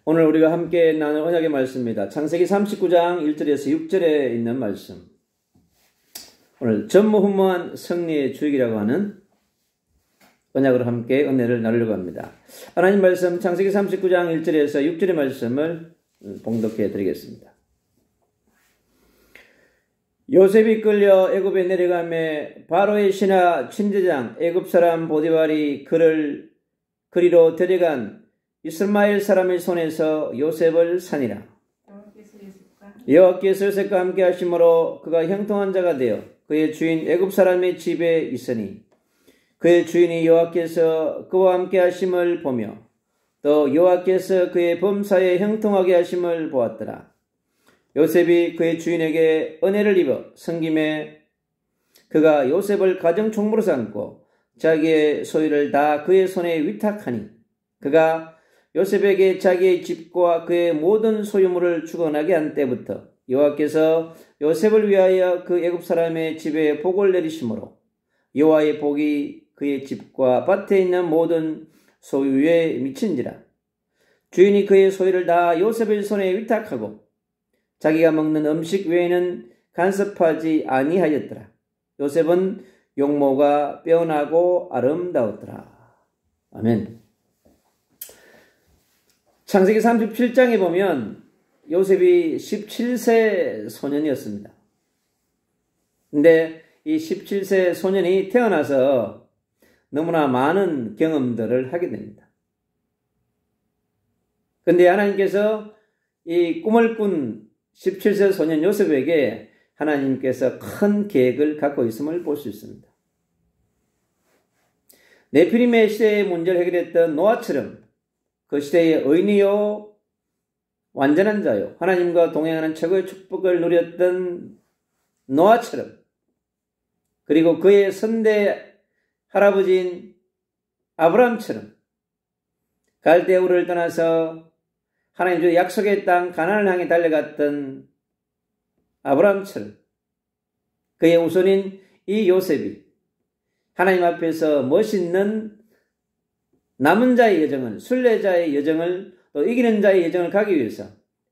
오늘 우리가 함께 나눌 언약의 말씀입니다. 창세기 39장 1절에서 6절에 있는 말씀. 오늘 전무후무한 승리의 주역이라고 하는 언약으로 함께 은혜를 나누려고 합니다. 하나님 말씀 창세기 39장 1절에서 6절의 말씀을 봉독해 드리겠습니다. 요셉이 끌려 애굽에 내려가매 바로의 신하 친제장 애굽 사람 보디발이 그를 그리로 데려간 이스마엘 사람의 손에서 요셉을 산이라. 여호와께서 요셉과 함께 하심으로 그가 형통한 자가 되어 그의 주인 애굽 사람의 집에 있으니 그의 주인이 여호와께서 그와 함께 하심을 보며 또 여호와께서 그의 범사에 형통하게 하심을 보았더라. 요셉이 그의 주인에게 은혜를 입어 섬김에 그가 요셉을 가정총무로 삼고 자기의 소유를 다 그의 손에 위탁하니 그가 요셉에게 자기의 집과 그의 모든 소유물을 주관하게 한 때부터 여호와께서 요셉을 위하여 그 애굽 사람의 집에 복을 내리심으로 여호와의 복이 그의 집과 밭에 있는 모든 소유에 미친지라. 주인이 그의 소유를 다 요셉의 손에 위탁하고 자기가 먹는 음식 외에는 간섭하지 아니하였더라. 요셉은 용모가 빼어나고 아름다웠더라. 아멘. 창세기 37장에 보면 요셉이 17세 소년이었습니다. 근데 이 17세 소년이 태어나서 너무나 많은 경험들을 하게 됩니다. 근데 하나님께서 이 꿈을 꾼 17세 소년 요셉에게 하나님께서 큰 계획을 갖고 있음을 볼 수 있습니다. 네피림의 시대의 문제를 해결했던 노아처럼 그 시대의 의인이요 완전한 자요 하나님과 동행하는 최고의 축복을 누렸던 노아처럼 그리고 그의 선대 할아버지인 아브라함처럼 갈대우를 떠나서 하나님 주 약속의 땅 가나안을 향해 달려갔던 아브라함처럼 그의 우선인 이 요셉이 하나님 앞에서 멋있는 남은 자의 여정을, 순례자의 여정을 또 이기는 자의 여정을 가기 위해서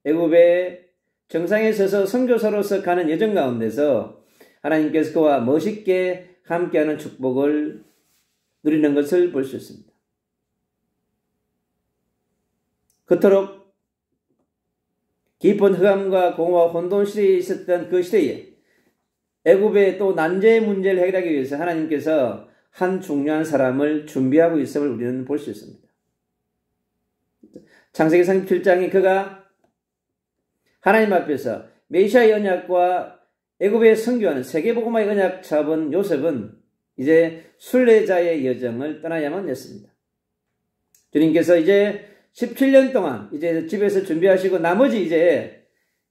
애굽의 정상에 서서 선교사로서 가는 여정 가운데서 하나님께서 그와 멋있게 함께하는 축복을 누리는 것을 볼 수 있습니다. 그토록 깊은 흑암과 공허와 혼돈 시대에 있었던 그 시대에 애굽의 또 난제의 문제를 해결하기 위해서 하나님께서 한 중요한 사람을 준비하고 있음을 우리는 볼 수 있습니다. 창세기 37장에 그가 하나님 앞에서 메시아의 언약과 애굽의 선교하는 세계복음화의 언약 잡은 요셉은 이제 순례자의 여정을 떠나야만 했습니다. 주님께서 이제 17년 동안 이제 집에서 준비하시고 나머지 이제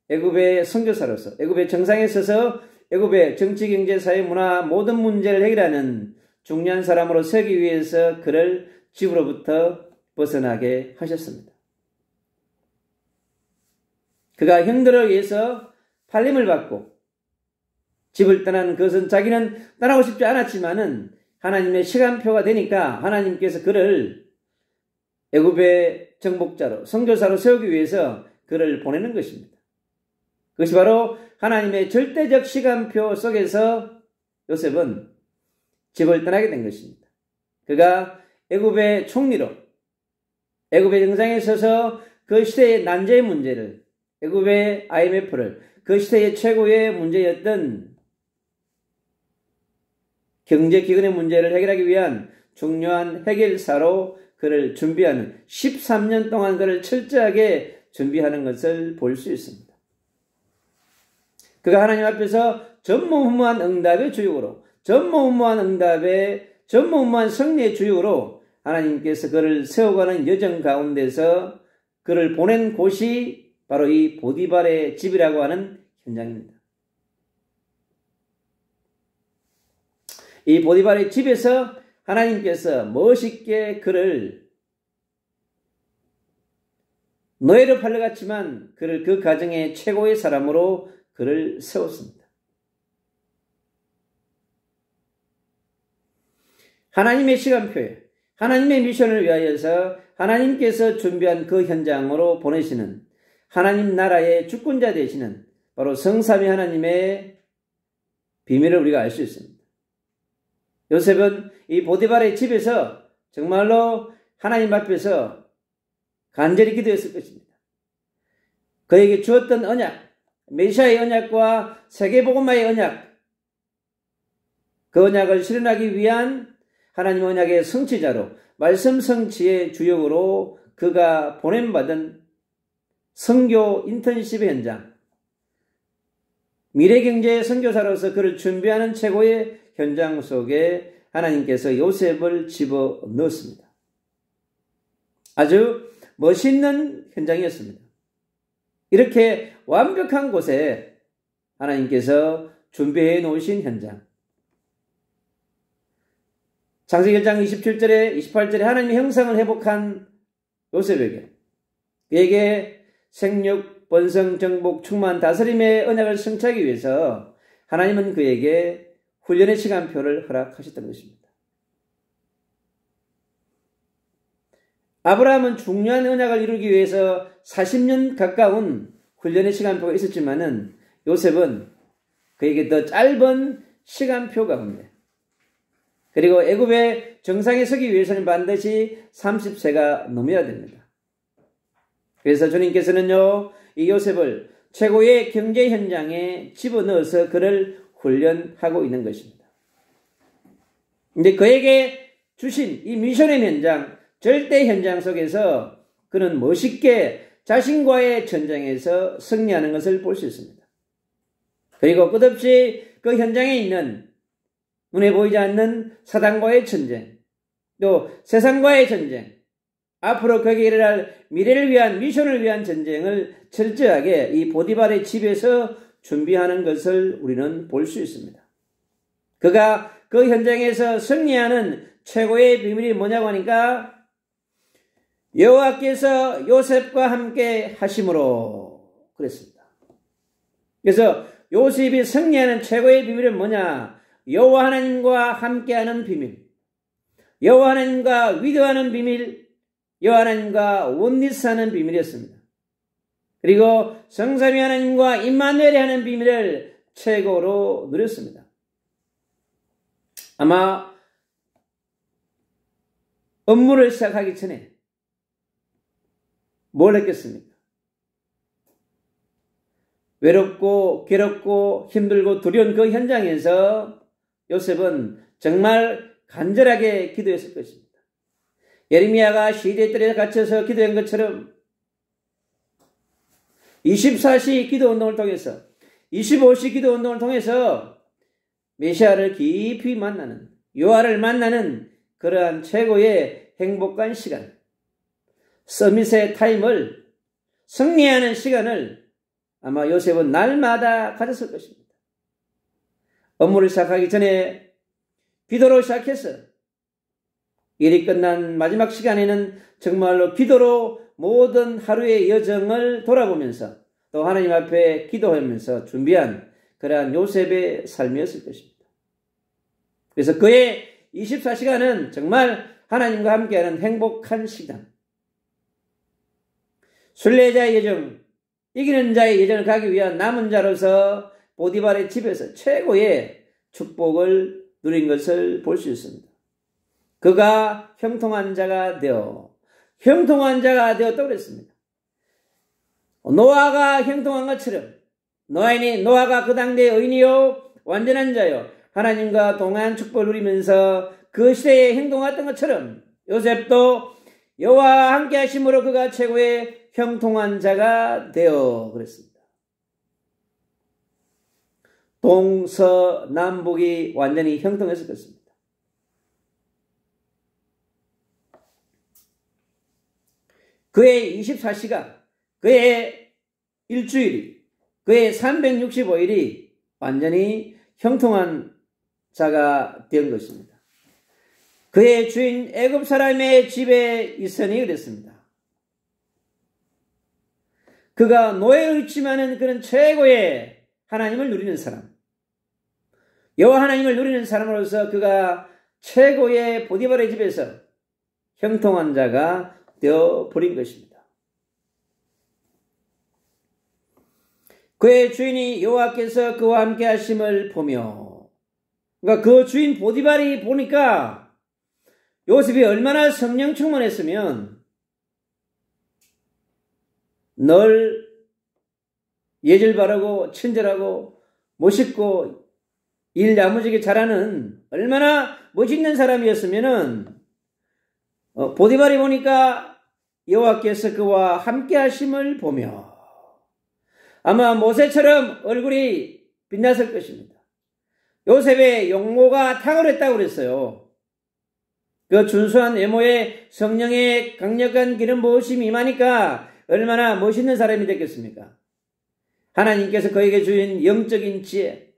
애굽의 선교사로서 애굽의 정상에 서서 애굽의 정치, 경제, 사회, 문화 모든 문제를 해결하는 중요한 사람으로 세기 위해서 그를 집으로부터 벗어나게 하셨습니다. 그가 형들을 위해서 팔림을 받고 집을 떠나는 것은 자기는 떠나고 싶지 않았지만은 하나님의 시간표가 되니까 하나님께서 그를 애굽의 정복자로 선교사로 세우기 위해서 그를 보내는 것입니다. 그것이 바로 하나님의 절대적 시간표 속에서 요셉은 집을 떠나게 된 것입니다. 그가 애굽의 총리로 애굽의 정상에 서서 그 시대의 난제의 문제를 애굽의 IMF를 그 시대의 최고의 문제였던 경제기근의 문제를 해결하기 위한 중요한 해결사로 그를 준비하는 13년 동안 그를 철저하게 준비하는 것을 볼 수 있습니다. 그가 하나님 앞에서 전무후무한 응답의 주역으로 전무후무한 승리의 주역으로 하나님께서 그를 세워가는 여정 가운데서 그를 보낸 곳이 바로 이 보디발의 집이라고 하는 현장입니다. 이 보디발의 집에서 하나님께서 멋있게 그를 노예로 팔려갔지만 그를 그 가정의 최고의 사람으로 그를 세웠습니다. 하나님의 시간표에 하나님의 미션을 위하여서 하나님께서 준비한 그 현장으로 보내시는 하나님 나라의 주권자 되시는 바로 성삼위 하나님의 비밀을 우리가 알 수 있습니다. 요셉은 이 보디발의 집에서 정말로 하나님 앞에서 간절히 기도했을 것입니다. 그에게 주었던 언약, 메시아의 언약과 세계복음화의 언약, 그 언약을 실현하기 위한 하나님 언약의 성취자로, 말씀 성취의 주역으로 그가 보냄받은 선교 인턴십의 현장, 미래경제의 선교사로서 그를 준비하는 최고의 현장 속에 하나님께서 요셉을 집어넣었습니다. 아주 멋있는 현장이었습니다. 이렇게 완벽한 곳에 하나님께서 준비해 놓으신 현장. 창세기 1장 27절에 28절에 하나님의 형상을 회복한 요셉에게, 그에게 생육, 번성, 정복, 충만, 다스림의 언약을 성취하기 위해서 하나님은 그에게 훈련의 시간표를 허락하셨던 것입니다. 아브라함은 중요한 언약을 이루기 위해서 40년 가까운 훈련의 시간표가 있었지만은 요셉은 그에게 더 짧은 시간표 가운데, 그리고 애굽의 정상에 서기 위해서는 반드시 30세가 넘어야 됩니다. 그래서 주님께서는요, 이 요셉을 최고의 경제 현장에 집어넣어서 그를 훈련하고 있는 것입니다. 근데 그에게 주신 이 미션의 현장, 절대 현장 속에서 그는 멋있게 자신과의 전쟁에서 승리하는 것을 볼 수 있습니다. 그리고 끝없이 그 현장에 있는 눈에 보이지 않는 사단과의 전쟁, 또 세상과의 전쟁, 앞으로 거기에 일어날 미래를 위한, 미션을 위한 전쟁을 철저하게 이 보디발의 집에서 준비하는 것을 우리는 볼 수 있습니다. 그가 그 현장에서 승리하는 최고의 비밀이 뭐냐고 하니까 여호와께서 요셉과 함께 하심으로 그랬습니다. 그래서 요셉이 승리하는 최고의 비밀은 뭐냐? 여호와 하나님과 함께하는 비밀, 여호와 하나님과 위대하는 비밀, 여호와 하나님과 원리스하는 비밀이었습니다. 그리고 성삼위 하나님과 임마누엘이 하는 비밀을 최고로 누렸습니다. 아마 업무를 시작하기 전에 뭘 했겠습니까? 외롭고 괴롭고 힘들고 두려운 그 현장에서 요셉은 정말 간절하게 기도했을 것입니다. 예레미야가 시대뜰에 갇혀서 기도한 것처럼 24시 기도운동을 통해서, 25시 기도운동을 통해서 메시아를 깊이 만나는, 요하를 만나는 그러한 최고의 행복한 시간, 서밋의 타임을, 승리하는 시간을 아마 요셉은 날마다 가졌을 것입니다. 업무를 시작하기 전에 기도로 시작해서 일이 끝난 마지막 시간에는 정말로 기도로 모든 하루의 여정을 돌아보면서 또 하나님 앞에 기도하면서 준비한 그러한 요셉의 삶이었을 것입니다. 그래서 그의 24시간은 정말 하나님과 함께하는 행복한 시간, 순례자의 여정, 이기는 자의 여정을 가기 위한 남은 자로서 보디발의 집에서 최고의 축복을 누린 것을 볼 수 있습니다. 그가 형통한 자가 되었다고 그랬습니다. 노아가 형통한 것처럼, 노아가 그 당대의 의인이요 완전한 자요 하나님과 동안 축복을 누리면서 그 시대에 행동했던 것처럼 요셉도 여호와와 함께 하심으로 그가 최고의 형통한 자가 되어 그랬습니다. 동서남북이 완전히 형통했을 것입니다. 그의 24시간, 그의 일주일이, 그의 365일이 완전히 형통한 자가 된 것입니다. 그의 주인 애굽 사람의 집에 있으니 그랬습니다. 그가 노예에 있지만은 그는 최고의 하나님을 누리는 사람, 여호와 하나님을 누리는 사람으로서 그가 최고의 보디발의 집에서 형통한 자가 되어버린 것입니다. 그의 주인이 여호와께서 그와 함께 하심을 보며, 그러니까 그 주인 보디발이 보니까 요셉이 얼마나 성령 충만했으면 늘 예절 바르고 친절하고 멋있고 일 야무지게 잘하는 얼마나 멋있는 사람이었으면은 보디발이 보니까 여호와께서 그와 함께 하심을 보며 아마 모세처럼 얼굴이 빛났을 것입니다. 요셉의 용모가 탁월했다고 그랬어요. 그 준수한 외모에 성령의 강력한 기름 부으심이 임하니까 얼마나 멋있는 사람이 됐겠습니까? 하나님께서 그에게 주인 영적인 지혜,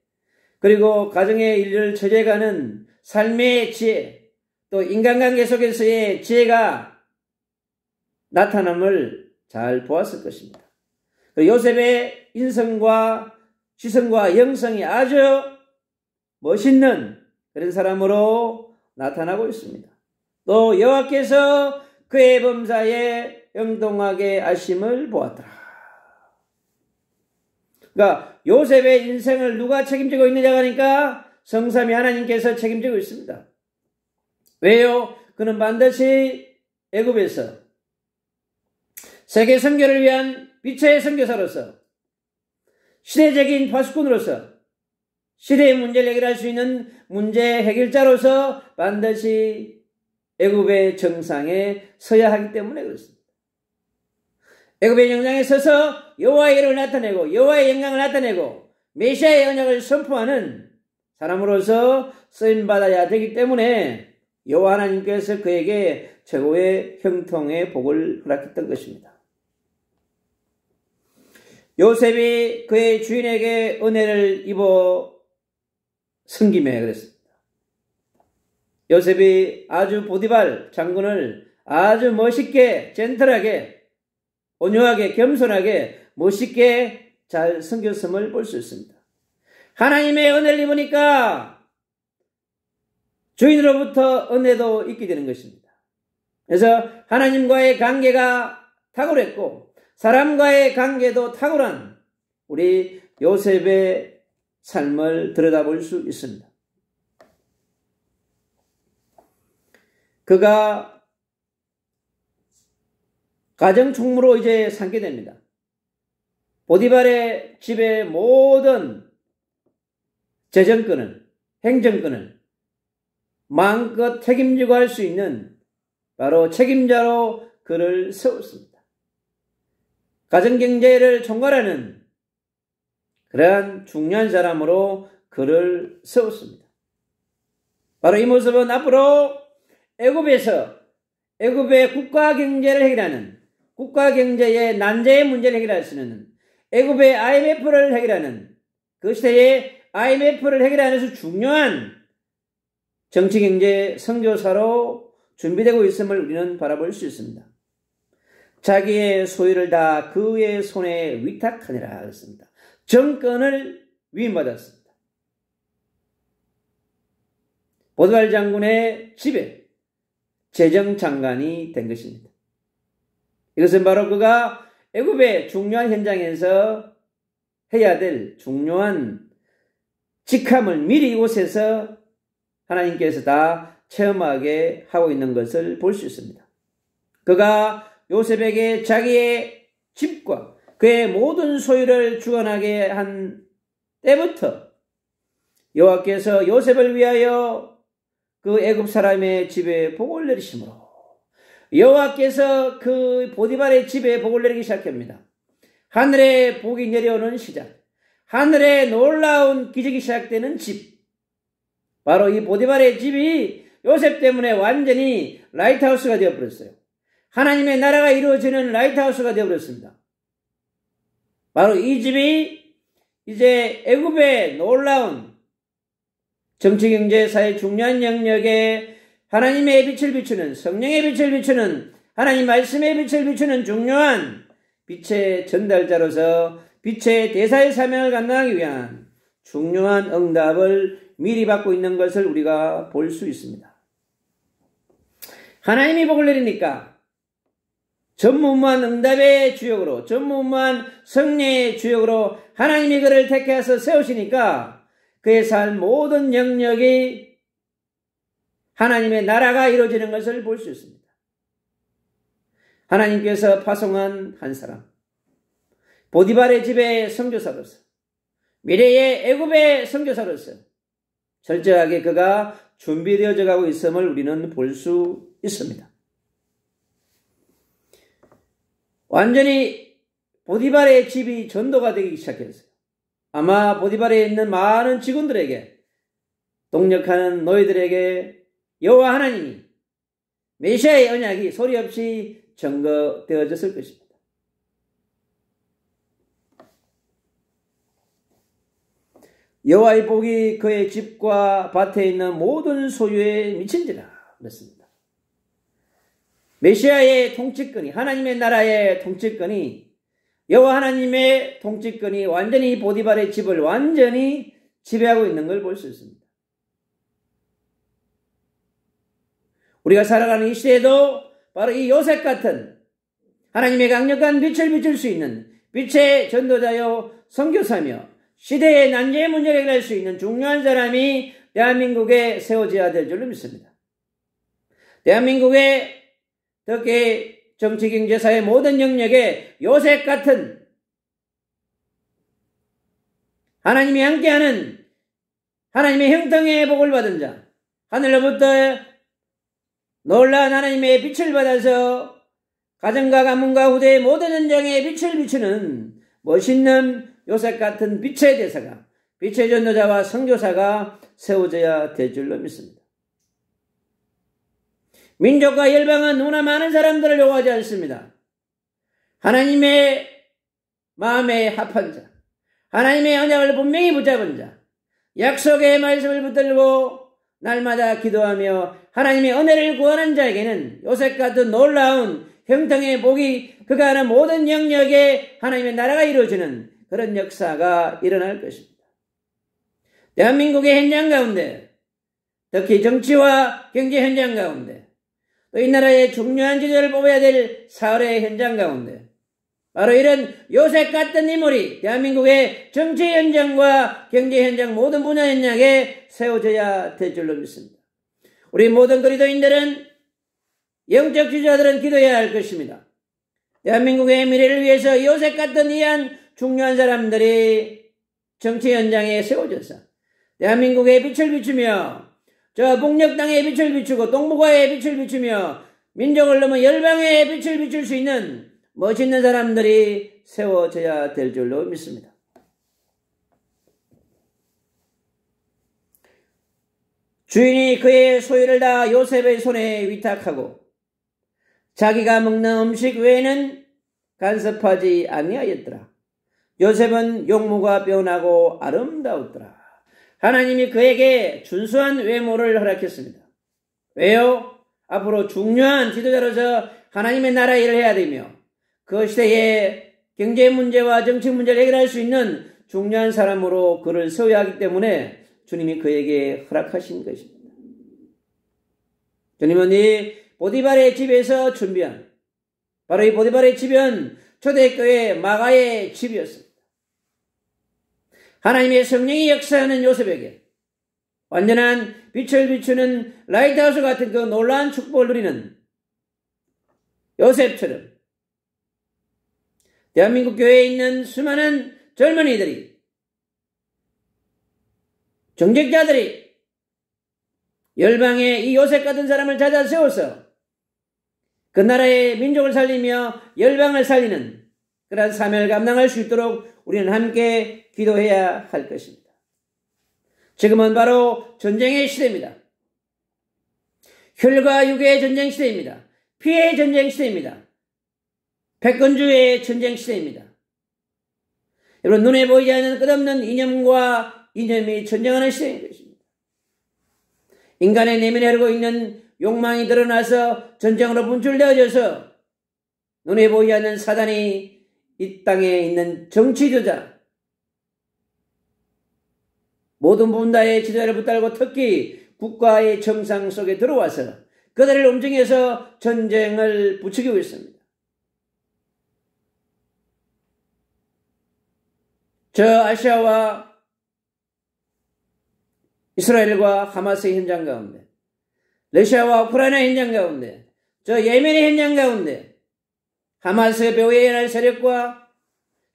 그리고 가정의 일을 처리해가는 삶의 지혜, 또 인간관계 속에서의 지혜가 나타남을 잘 보았을 것입니다. 요셉의 인성과 지성과 영성이 아주 멋있는 그런 사람으로 나타나고 있습니다. 또 여호와께서 그의 범사에 형통하게 하심을 보았더라. 그러니까 요셉의 인생을 누가 책임지고 있느냐고 하니까 성삼위 하나님께서 책임지고 있습니다. 왜요? 그는 반드시 애굽에서 세계 선교를 위한 빛의 선교사로서, 시대적인 파수꾼으로서, 시대의 문제를 해결할 수 있는 문제 해결자로서 반드시 애굽의 정상에 서야 하기 때문에 그렇습니다. 애굽의 정상에 서서 여호와의 이름을 나타내고 여호와의 영광을 나타내고 메시아의 언약을 선포하는 사람으로서 쓰임받아야 되기 때문에 여호와 하나님께서 그에게 최고의 형통의 복을 허락했던 것입니다. 요셉이 그의 주인에게 은혜를 입어 섬김에 그랬습니다. 요셉이 아주 보디발 장군을 아주 멋있게, 젠틀하게, 온유하게, 겸손하게, 멋있게 잘 섬겼음을 볼 수 있습니다. 하나님의 은혜를 입으니까 주인으로부터 은혜도 있게 되는 것입니다. 그래서 하나님과의 관계가 탁월했고 사람과의 관계도 탁월한 우리 요셉의 삶을 들여다볼 수 있습니다. 그가 가정총무로 이제 삼게 됩니다. 보디발의 집의 모든 재정권을, 행정권을 마음껏 책임지고 할 수 있는 바로 책임자로 그를 세웠습니다. 가정경제를 총괄하는 그러한 중요한 사람으로 그를 세웠습니다. 바로 이 모습은 앞으로 애굽에서 애굽의 국가경제를 해결하는, 국가경제의 난제의 문제를 해결할 수 있는, 애굽의 IMF를 해결하는, 그 시대의 IMF를 해결하는 데서 중요한 정치경제 선교사로 준비되고 있음을 우리는 바라볼 수 있습니다. 자기의 소유를 다 그의 손에 위탁하니라 그랬습니다. 정권을 위임받았습니다. 보디발 장군의 집에 재정장관이 된 것입니다. 이것은 바로 그가 애굽의 중요한 현장에서 해야 될 중요한 직함을 미리 이곳에서 하나님께서 다 체험하게 하고 있는 것을 볼 수 있습니다. 그가 요셉에게 자기의 집과 그의 모든 소유를 주관하게 한 때부터 여호와께서 요셉을 위하여 그 애굽 사람의 집에 복을 내리심으로 여호와께서 그 보디발의 집에 복을 내리기 시작합니다. 하늘에 복이 내려오는 시작, 하늘에 놀라운 기적이 시작되는 집, 바로 이 보디발의 집이 요셉 때문에 완전히 라이트하우스가 되어버렸어요. 하나님의 나라가 이루어지는 라이트하우스가 되어버렸습니다. 바로 이 집이 이제 애굽의 놀라운 정치경제사의 중요한 영역에 하나님의 빛을 비추는, 성령의 빛을 비추는, 하나님 말씀의 빛을 비추는 중요한 빛의 전달자로서 빛의 대사의 사명을 감당하기 위한 중요한 응답을 미리 받고 있는 것을 우리가 볼 수 있습니다. 하나님이 복을 내리니까 전무후무한 응답의 주역으로, 전무후무한 성례의 주역으로 하나님이 그를 택해서 세우시니까 그의 삶 모든 영역이 하나님의 나라가 이루어지는 것을 볼 수 있습니다. 하나님께서 파송한 한 사람, 보디발의 집의 선교사로서, 미래의 애굽의 선교사로서 철저하게 그가 준비되어져 가고 있음을 우리는 볼 수 있습니다. 완전히 보디발의 집이 전도가 되기 시작했어요. 아마 보디발에 있는 많은 직원들에게, 동력하는 노예들에게 여호와 하나님이 메시아의 언약이 소리 없이 증거되어졌을 것입니다. 여호와의 복이 그의 집과 밭에 있는 모든 소유에 미친지라 그랬습니다. 메시아의 통치권이, 하나님의 나라의 통치권이, 여호와 하나님의 통치권이 완전히 보디발의 집을 완전히 지배하고 있는 걸 볼 수 있습니다. 우리가 살아가는 이 시대에도 바로 이 요셉 같은 하나님의 강력한 빛을 비출 수 있는 빛의 전도자요 선교사며 시대의 난제의 문제를 해결할 수 있는 중요한 사람이 대한민국에 세워져야 될 줄로 믿습니다. 대한민국의 특히 정치, 경제, 사회 모든 영역에 요셉 같은 하나님이 함께하는 하나님의 형통의 복을 받은 자, 하늘로부터 놀라운 하나님의 빛을 받아서 가정과 가문과 후대의 모든 현장에 빛을 비추는 멋있는 요셉 같은 빛의 대사가, 빛의 전도자와 선교사가 세워져야 될 줄로 믿습니다. 민족과 열방은 너무나 많은 사람들을 요구하지 않습니다. 하나님의 마음에 합한 자, 하나님의 언약을 분명히 붙잡은 자, 약속의 말씀을 붙들고 날마다 기도하며 하나님의 은혜를 구하는 자에게는 요셉 같은 놀라운 형통의 복이 그가 하는 모든 영역에 하나님의 나라가 이루어지는 그런 역사가 일어날 것입니다. 대한민국의 현장 가운데, 특히 정치와 경제 현장 가운데, 또 이 나라의 중요한 지도자를 뽑아야 될 사회의 현장 가운데 바로 이런 요셉 같은 인물이 대한민국의 정치 현장과 경제 현장 모든 분야 현장에 세워져야 될 줄로 믿습니다. 우리 모든 그리스도인들은, 영적 지도자들은 기도해야 할 것입니다. 대한민국의 미래를 위해서 요셉 같은 이한 중요한 사람들이 정치 현장에 세워져서 대한민국의 빛을 비추며 저 북녘 땅에 빛을 비추고 동북아에 빛을 비추며 민족을 넘어 열방에 빛을 비출 수 있는 멋있는 사람들이 세워져야 될 줄로 믿습니다. 주인이 그의 소유를 다 요셉의 손에 위탁하고 자기가 먹는 음식 외에는 간섭하지 아니하였더라. 요셉은 용모가 빼어나고 아름다웠더라. 하나님이 그에게 준수한 외모를 허락했습니다. 왜요? 앞으로 중요한 지도자로서 하나님의 나라 일을 해야 되며 그 시대의 경제 문제와 정치 문제를 해결할 수 있는 중요한 사람으로 그를 세워야 하기 때문에 주님이 그에게 허락하신 것입니다. 주님은 이 보디발의 집에서 준비한, 바로 이 보디발의 집은 초대교회 마가의 집이었습니다. 하나님의 성령이 역사하는 요셉에게 완전한 빛을 비추는 라이트하우스 같은 그 놀라운 축복을 누리는 요셉처럼 대한민국 교회에 있는 수많은 젊은이들이, 정직자들이 열방에 이 요셉 같은 사람을 찾아 세워서 그 나라의 민족을 살리며 열방을 살리는 그러한 사명을 감당할 수 있도록 우리는 함께 기도해야 할 것입니다. 지금은 바로 전쟁의 시대입니다. 혈과 육의 전쟁 시대입니다. 피해의 전쟁 시대입니다. 패권주의의 전쟁 시대입니다. 여러분, 눈에 보이지 않는 끝없는 이념과 이념이 전쟁하는 시대인 것입니다. 인간의 내면에 흐르고 있는 욕망이 드러나서 전쟁으로 분출되어져서 눈에 보이지 않는 사단이 이 땅에 있는 정치주자, 모든 분야의 지도자를 붙들고 특히 국가의 정상 속에 들어와서 그들을 움직여서 전쟁을 부추기고 있습니다. 저 아시아와 이스라엘과 하마스의 현장 가운데, 러시아와 우크라이나의 현장 가운데, 저 예멘의 현장 가운데 하마스 배후에 일어날 세력과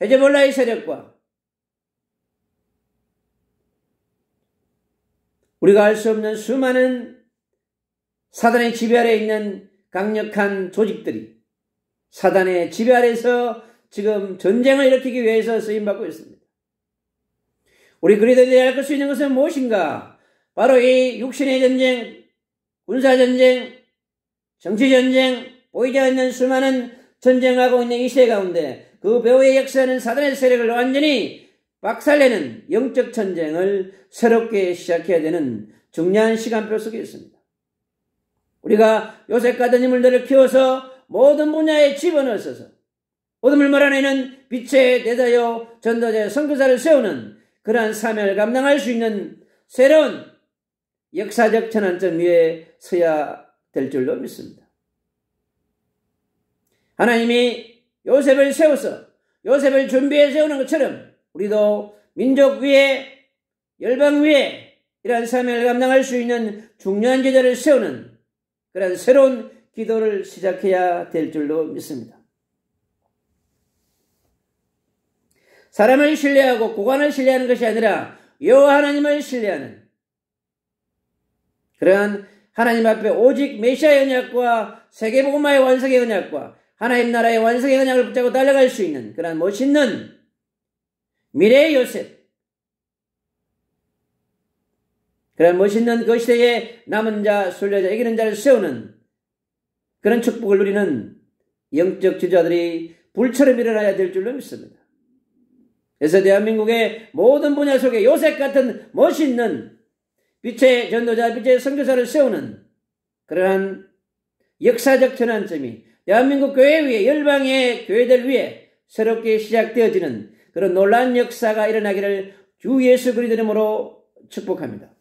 헤즈볼라의 세력과 우리가 알 수 없는 수많은 사단의 지배 아래에 있는 강력한 조직들이 사단의 지배 아래에서 지금 전쟁을 일으키기 위해서 쓰임받고 있습니다. 우리 그리스도인들이 알 수 있는 것은 무엇인가? 바로 이 육신의 전쟁, 군사전쟁, 정치전쟁, 보이지 않는 수많은 전쟁하고 있는 이 시대 가운데 그 배후의 역사는 사단의 세력을 완전히 박살내는 영적 전쟁을 새롭게 시작해야 되는 중요한 시간표 속에 있습니다. 우리가 요셉 같은 인물들을 키워서 모든 분야에 집어넣어서 어둠을 몰아내는 빛의 대자요 전도자 선교사를 세우는 그러한 사명을 감당할 수 있는 새로운 역사적 전환점 위에 서야 될 줄로 믿습니다. 하나님이 요셉을 세워서 요셉을 준비해 세우는 것처럼 우리도 민족 위에 열방 위에 이러한 사명을 감당할 수 있는 중요한 제자를 세우는 그런 새로운 기도를 시작해야 될 줄로 믿습니다. 사람을 신뢰하고 고관을 신뢰하는 것이 아니라 여호와 하나님을 신뢰하는 그러한 하나님 앞에 오직 메시아의 언약과 세계복음화의 완성의 언약과 하나님 나라의 완성의 언약을 붙잡고 달려갈 수 있는 그러한 멋있는 미래의 요셉, 그런 멋있는 그 시대에 남은 자, 순례자, 이기는 자를 세우는 그런 축복을 누리는 영적 지도자들이 불처럼 일어나야 될 줄로 믿습니다. 그래서 대한민국의 모든 분야 속에 요셉 같은 멋있는 빛의 전도자, 빛의 선교사를 세우는 그러한 역사적 전환점이 대한민국 교회 위에, 열방의 교회들 위에 새롭게 시작되어지는 그런 놀라운 역사가 일어나기를 주 예수 그리스도 이름으로 축복합니다.